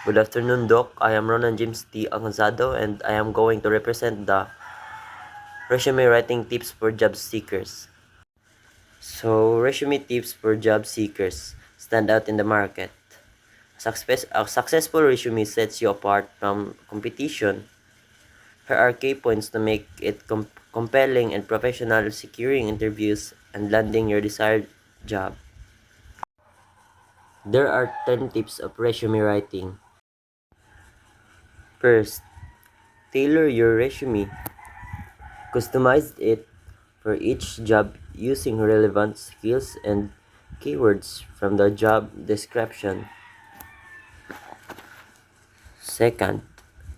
Good afternoon, Doc. I am Ronan James T. Alcanzado and I am going to represent the resume writing tips for job seekers. So, resume tips for job seekers stand out in the market. A successful resume sets you apart from competition. Here are key points to make it compelling and professional, securing interviews and landing your desired job. There are 10 tips of resume writing. First, tailor your resume. Customize it for each job using relevant skills and keywords from the job description. Second,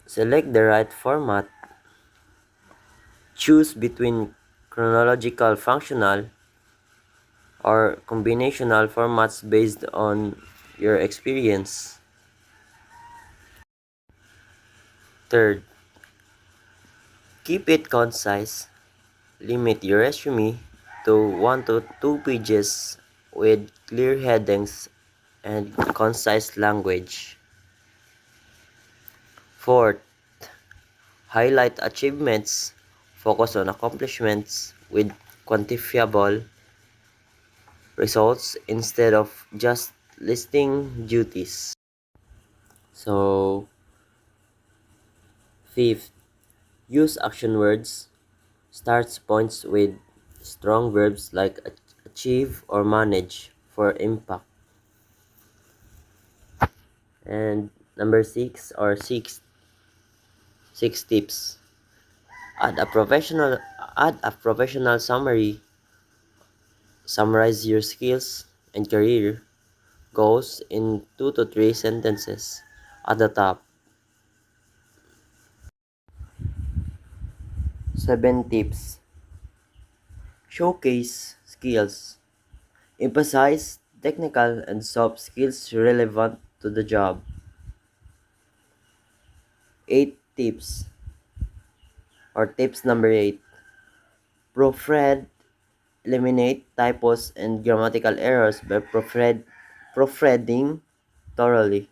select the right format. Choose between chronological, functional, or combinational formats based on your experience. Third, keep it concise. Limit your resume to 1 to 2 pages with clear headings and concise language. Fourth, highlight achievements. Focus on accomplishments with quantifiable results instead of just listing duties. So, fifth, use action words. Start points with strong verbs like achieve or manage for impact. And number six tips. Add a professional add a professional summary. Summarize your skills and career goals in 2 to 3 sentences at the top. 7 tips. Showcase skills. Emphasize technical and soft skills relevant to the job. 8 tips or tips number 8. Proofread. Eliminate typos and grammatical errors by proofreading thoroughly.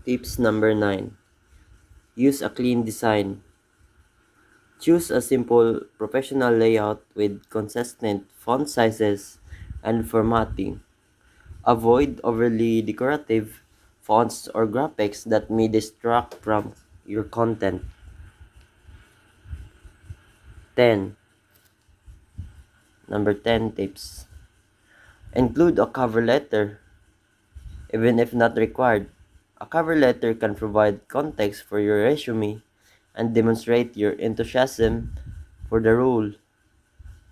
Tips number 9. Use a clean design. Choose a simple professional layout with consistent font sizes and formatting. Avoid overly decorative fonts or graphics that may distract from your content. 10. Number 10 tips. Include a cover letter, even if not required. A cover letter can provide context for your resume and demonstrate your enthusiasm for the role.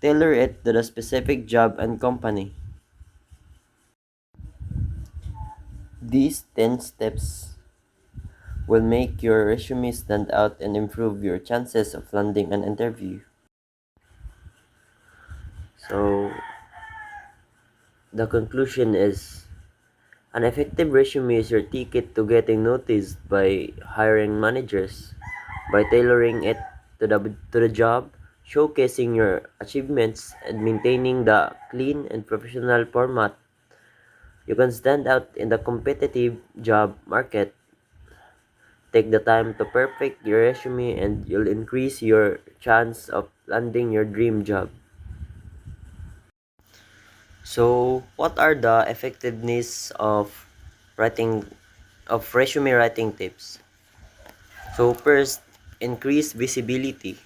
Tailor it to the specific job and company. These 10 steps will make your resume stand out and improve your chances of landing an interview. So, the conclusion is an effective resume is your ticket to getting noticed by hiring managers. By tailoring it to the job, showcasing your achievements, and maintaining the clean and professional format, you can stand out in the competitive job market. Take the time to perfect your resume and you'll increase your chance of landing your dream job. So, what are the effectiveness writing of resume writing tips? So, first, increase visibility.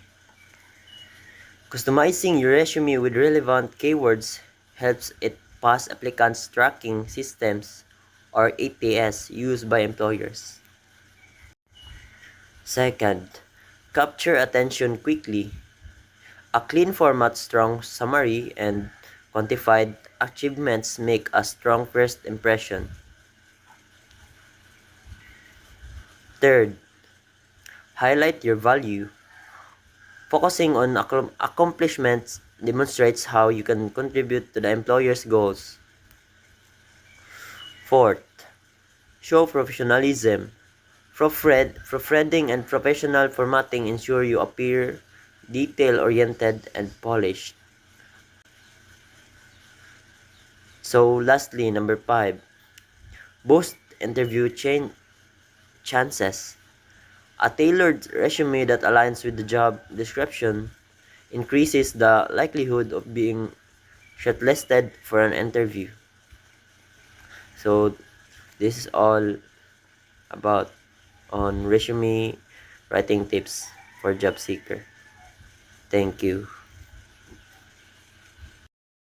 Customizing your resume with relevant keywords helps it pass applicants tracking systems or ATS used by employers. Second, capture attention quickly. A clean format, strong summary, and quantified achievements make a strong first impression. Third, highlight your value. Focusing on accomplishments demonstrates how you can contribute to the employer's goals. Fourth, show professionalism. Proofreading and professional formatting ensure you appear detail-oriented and polished. So lastly, number 5, boost interview chances. A tailored resume that aligns with the job description increases the likelihood of being shortlisted for an interview. So this is all about on resume writing tips for job seeker. Thank you.